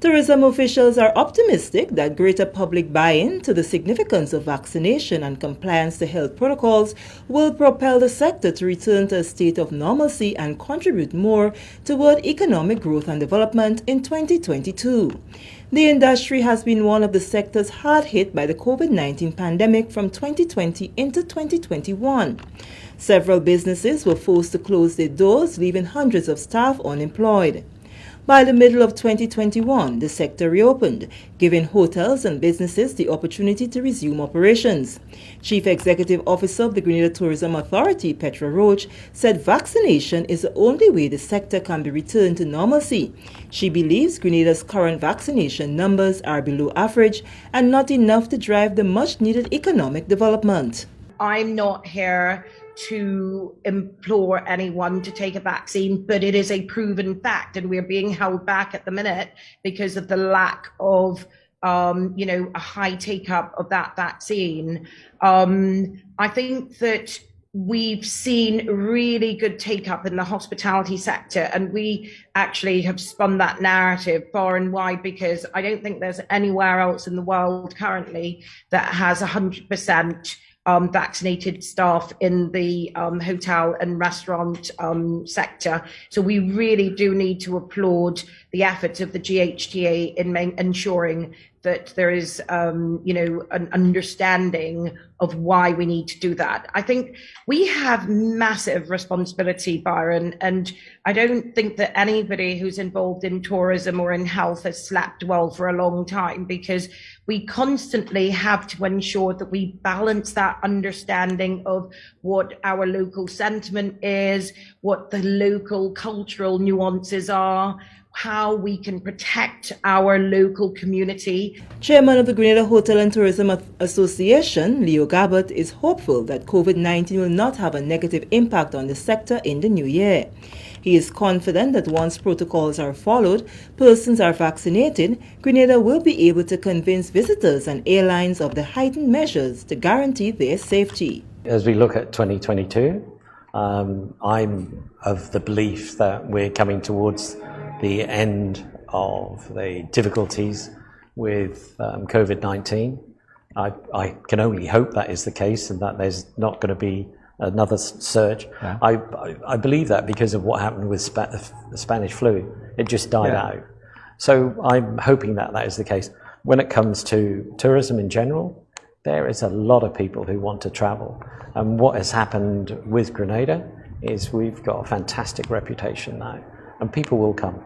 Tourism officials are optimistic that greater public buy-in to the significance of vaccination and compliance to health protocols will propel the sector to return to a state of normalcy and contribute more toward economic growth and development in 2022. The industry has been one of the sectors hard hit by the COVID-19 pandemic from 2020 into 2021. Several businesses were forced to close their doors, leaving hundreds of staff unemployed. By the middle of 2021, the sector reopened, giving hotels and businesses the opportunity to resume operations. Chief Executive Officer of the Grenada Tourism Authority, Petra Roach, said vaccination is the only way the sector can be returned to normalcy. She believes Grenada's current vaccination numbers are below average and not enough to drive the much-needed economic development. I'm not here to implore anyone to take a vaccine, but it is a proven fact, and we're being held back at the minute because of the lack of, a high take-up of that vaccine. I think that we've seen really good take-up in the hospitality sector, and we actually have spun that narrative far and wide because I don't think there's anywhere else in the world currently that has 100% vaccinated staff in the hotel and restaurant sector. So we really do need to applaud the efforts of the GHTA in ensuring that there is, an understanding of why we need to do that. I think we have massive responsibility, Byron, and I don't think that anybody who's involved in tourism or in health has slept well for a long time, because we constantly have to ensure that we balance that understanding of what our local sentiment is, what the local cultural nuances are, how we can protect our local community. Chairman of the Grenada Hotel and Tourism Association, Leo Gabbert, is hopeful that COVID-19 will not have a negative impact on the sector in the new year. He is confident that once protocols are followed, persons are vaccinated, Grenada will be able to convince visitors and airlines of the heightened measures to guarantee their safety. As we look at 2022, I'm of the belief that we're coming towards the end of the difficulties with COVID-19. I can only hope that is the case and that there's not going to be another surge. Yeah. I believe that because of what happened with the Spanish flu. It just died out. So I'm hoping that that is the case. When it comes to tourism in general, there is a lot of people who want to travel. And what has happened with Grenada is we've got a fantastic reputation now, and people will come.